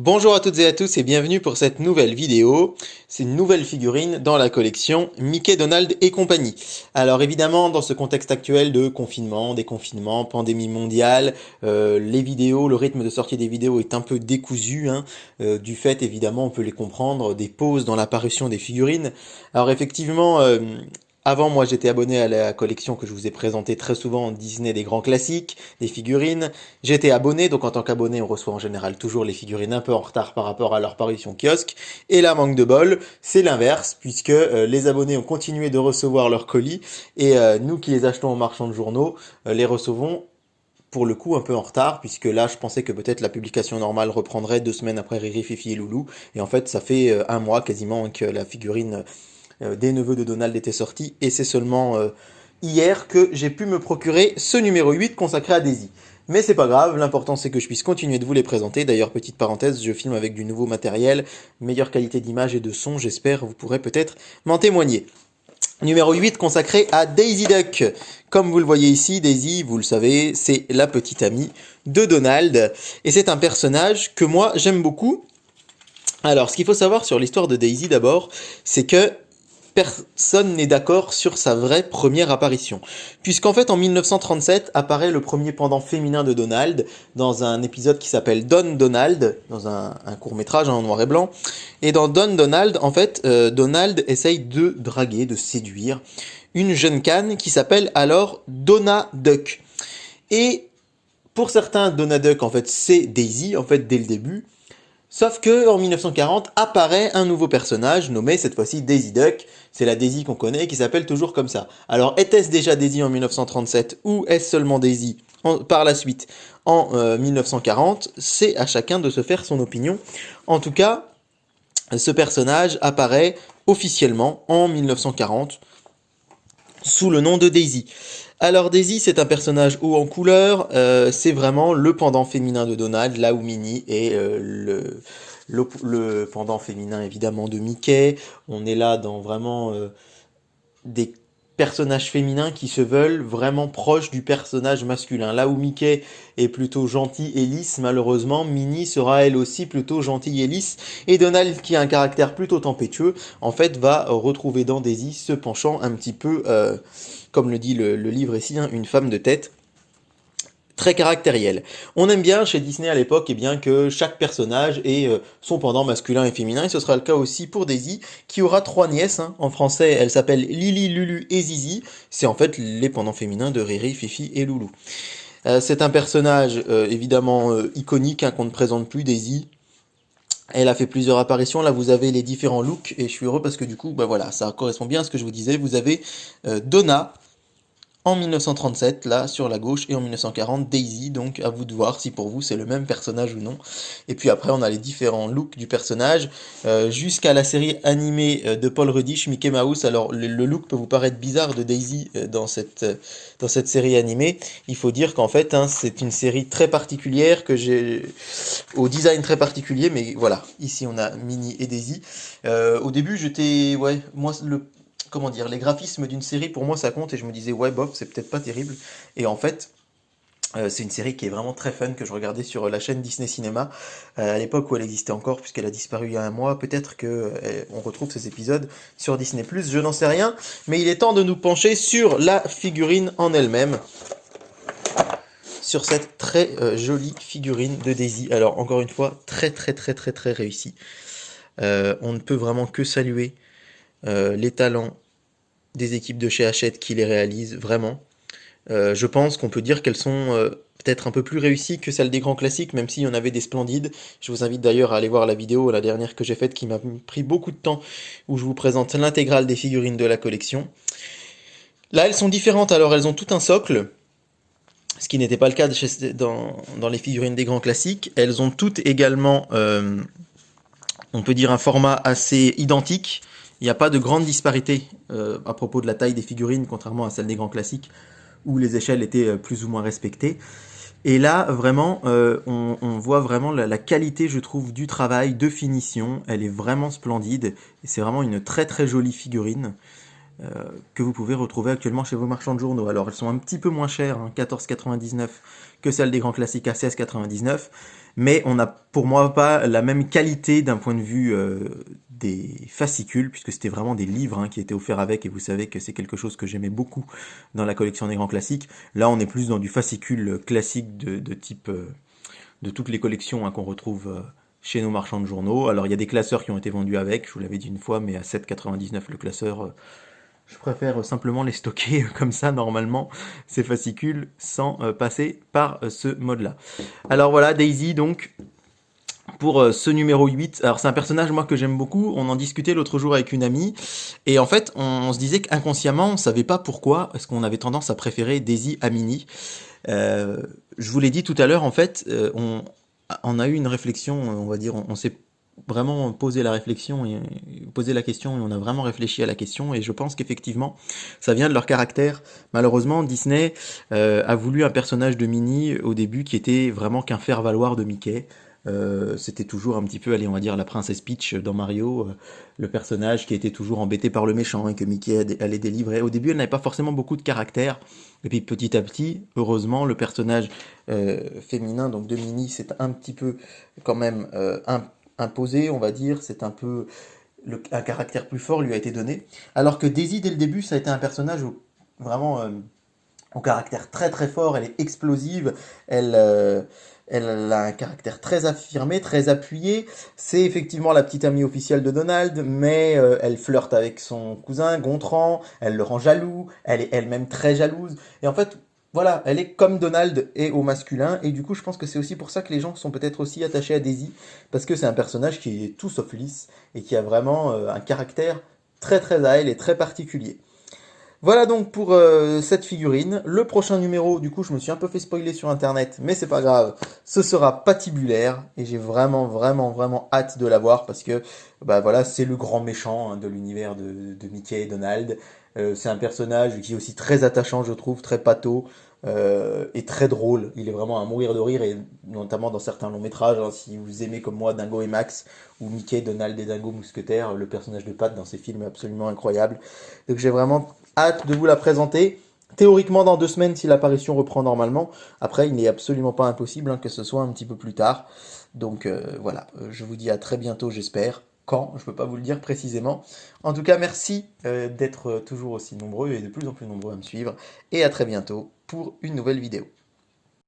Bonjour à toutes et à tous et bienvenue pour cette nouvelle vidéo. C'est une nouvelle figurine dans la collection Mickey, Donald et compagnie. Alors évidemment, dans ce contexte actuel de confinement, déconfinement, pandémie mondiale, les vidéos, le rythme de sortie des vidéos est un peu décousu, du fait évidemment, on peut les comprendre, des pauses dans l'apparition des figurines. Alors effectivement, avant, moi, j'étais abonné à la collection que je vous ai présentée très souvent, Disney des grands classiques, des figurines. J'étais abonné, donc en tant qu'abonné, on reçoit en général toujours les figurines un peu en retard par rapport à leur parution kiosque. Et là, manque de bol, c'est l'inverse, puisque les abonnés ont continué de recevoir leurs colis, et nous qui les achetons aux marchands de journaux, les recevons pour le coup un peu en retard, puisque là je pensais que peut-être la publication normale reprendrait 2 semaines après Riri, Fifi et Loulou, et en fait ça fait un mois quasiment que la figurine des neveux de Donald était sortie, et c'est seulement hier que j'ai pu me procurer ce numéro 8 consacré à Daisy. Mais c'est pas grave, l'important c'est que je puisse continuer de vous les présenter. D'ailleurs, petite parenthèse, je filme avec du nouveau matériel, meilleure qualité d'image et de son, j'espère, vous pourrez peut-être m'en témoigner. Numéro 8 consacré à Daisy Duck. Comme vous le voyez ici, Daisy, vous le savez, c'est la petite amie de Donald. Et c'est un personnage que moi j'aime beaucoup. Alors, ce qu'il faut savoir sur l'histoire de Daisy d'abord, c'est que personne n'est d'accord sur sa vraie première apparition. Puisqu'en fait, en 1937, apparaît le premier pendant féminin de Donald, dans un épisode qui s'appelle Don Donald, dans un court-métrage en noir et blanc. Et dans Don Donald, en fait, Donald essaye de draguer, de séduire une jeune canne qui s'appelle alors Donna Duck. Et pour certains, Donna Duck, en fait, c'est Daisy, en fait, dès le début. Sauf que en 1940 apparaît un nouveau personnage nommé cette fois-ci Daisy Duck. C'est la Daisy qu'on connaît qui s'appelle toujours comme ça. Alors était-ce déjà Daisy en 1937 ou est-ce seulement Daisy par la suite en 1940? C'est à chacun de se faire son opinion. En tout cas, ce personnage apparaît officiellement en 1940 sous le nom de Daisy. Alors Daisy, c'est un personnage haut en couleur, c'est vraiment le pendant féminin de Donald, là où Minnie est le pendant féminin évidemment de Mickey. On est là dans vraiment des personnages féminins qui se veulent vraiment proches du personnage masculin. Là où Mickey est plutôt gentil et lisse, malheureusement, Minnie sera elle aussi plutôt gentille et lisse. Et Donald, qui a un caractère plutôt tempétueux, en fait, va retrouver dans Daisy ce penchant un petit peu, comme le dit le livre ici, une femme de tête. Très caractériel. On aime bien chez Disney à l'époque eh bien, que chaque personnage ait son pendant masculin et féminin, et ce sera le cas aussi pour Daisy, qui aura 3 nièces. En français, elles s'appellent Lily, Lulu et Zizi. C'est en fait les pendants féminins de Riri, Fifi et Loulou. C'est un personnage évidemment iconique qu'on ne présente plus, Daisy. Elle a fait plusieurs apparitions, là vous avez les différents looks, et je suis heureux parce que du coup, bah voilà, ça correspond bien à ce que je vous disais. Vous avez Donna, en 1937, là, sur la gauche, et en 1940, Daisy, donc à vous de voir si pour vous c'est le même personnage ou non. Et puis après, on a les différents looks du personnage, jusqu'à la série animée de Paul Rudish, Mickey Mouse. Alors, le look peut vous paraître bizarre de Daisy dans cette série animée. Il faut dire qu'en fait, c'est une série très particulière, au design très particulier, mais voilà, ici on a Minnie et Daisy. Au début, ouais, moi, comment dire, les graphismes d'une série, pour moi, ça compte, et je me disais, ouais, bof, c'est peut-être pas terrible. Et en fait, c'est une série qui est vraiment très fun, que je regardais sur la chaîne Disney Cinéma, à l'époque où elle existait encore, puisqu'elle a disparu il y a un mois. Peut-être que on retrouve ces épisodes sur Disney+, je n'en sais rien. Mais il est temps de nous pencher sur la figurine en elle-même, sur cette très jolie figurine de Daisy. Alors, encore une fois, très très très très très réussie. On ne peut vraiment que saluer les talents des équipes de chez Hachette qui les réalisent, vraiment. Je pense qu'on peut dire qu'elles sont peut-être un peu plus réussies que celles des grands classiques, même s'il y en avait des splendides. Je vous invite d'ailleurs à aller voir la vidéo, la dernière que j'ai faite, qui m'a pris beaucoup de temps, où je vous présente l'intégrale des figurines de la collection. Là, elles sont différentes, alors elles ont tout un socle, ce qui n'était pas le cas dans les figurines des grands classiques. Elles ont toutes également, on peut dire, un format assez identique. Il n'y a pas de grande disparité à propos de la taille des figurines, contrairement à celle des grands classiques, où les échelles étaient plus ou moins respectées. Et là, vraiment, on voit vraiment la qualité, je trouve, du travail, de finition. Elle est vraiment splendide. Et c'est vraiment une très très jolie figurine. que vous pouvez retrouver actuellement chez vos marchands de journaux. Alors elles sont un petit peu moins chères, hein, 14,99 que celles des grands classiques à 16,99, mais on n'a pour moi pas la même qualité d'un point de vue des fascicules, puisque c'était vraiment des livres qui étaient offerts avec, et vous savez que c'est quelque chose que j'aimais beaucoup dans la collection des grands classiques. Là on est plus dans du fascicule classique de type de toutes les collections qu'on retrouve chez nos marchands de journaux. Alors il y a des classeurs qui ont été vendus avec, je vous l'avais dit une fois, mais à 7,99 le classeur, je préfère simplement les stocker comme ça normalement, ces fascicules, sans passer par ce mode-là. Alors voilà, Daisy donc, pour ce numéro 8. Alors c'est un personnage moi que j'aime beaucoup, on en discutait l'autre jour avec une amie, et en fait on se disait qu'inconsciemment on savait pas pourquoi, est-ce qu'on avait tendance à préférer Daisy à Minnie. Je vous l'ai dit tout à l'heure, en fait, on a eu une réflexion, on va dire, on s'est vraiment posé la réflexion et posé la question et on a vraiment réfléchi à la question et je pense qu'effectivement ça vient de leur caractère. Malheureusement Disney a voulu un personnage de Minnie au début qui était vraiment qu'un faire-valoir de Mickey. C'était toujours un petit peu, allez, on va dire la princesse Peach dans Mario, le personnage qui était toujours embêté par le méchant et que Mickey allait délivrer. Au début, elle n'avait pas forcément beaucoup de caractère. Et puis petit à petit, heureusement, le personnage féminin, donc de Minnie, c'est un petit peu quand même imposé, on va dire. C'est un peu un caractère plus fort lui a été donné. Alors que Daisy, dès le début, ça a été un personnage vraiment au caractère très très fort, elle est explosive, elle a un caractère très affirmé, très appuyé. C'est effectivement la petite amie officielle de Donald, mais elle flirte avec son cousin Gontran, elle le rend jaloux, elle est elle-même très jalouse. Et en fait, voilà, elle est comme Donald et au masculin, et du coup je pense que c'est aussi pour ça que les gens sont peut-être aussi attachés à Daisy, parce que c'est un personnage qui est tout sauf lisse, et qui a vraiment un caractère très très à elle et très particulier. Voilà donc pour cette figurine. Le prochain numéro, du coup, je me suis un peu fait spoiler sur internet, mais c'est pas grave. Ce sera Patibulaire et j'ai vraiment, vraiment, vraiment hâte de l'avoir parce que, bah voilà, c'est le grand méchant de l'univers de Mickey et Donald. C'est un personnage qui est aussi très attachant, je trouve, très pâteau et très drôle. Il est vraiment à mourir de rire et notamment dans certains longs métrages. Si vous aimez comme moi Dingo et Max ou Mickey, Donald et Dingo Mousquetaires, le personnage de Pat dans ces films est absolument incroyable. Donc j'ai vraiment hâte de vous la présenter. Théoriquement dans 2 semaines si l'apparition reprend normalement. Après il n'est absolument pas impossible que ce soit un petit peu plus tard. Donc voilà, je vous dis à très bientôt j'espère. Quand, je ne peux pas vous le dire précisément. En tout cas merci d'être toujours aussi nombreux et de plus en plus nombreux à me suivre. Et à très bientôt pour une nouvelle vidéo.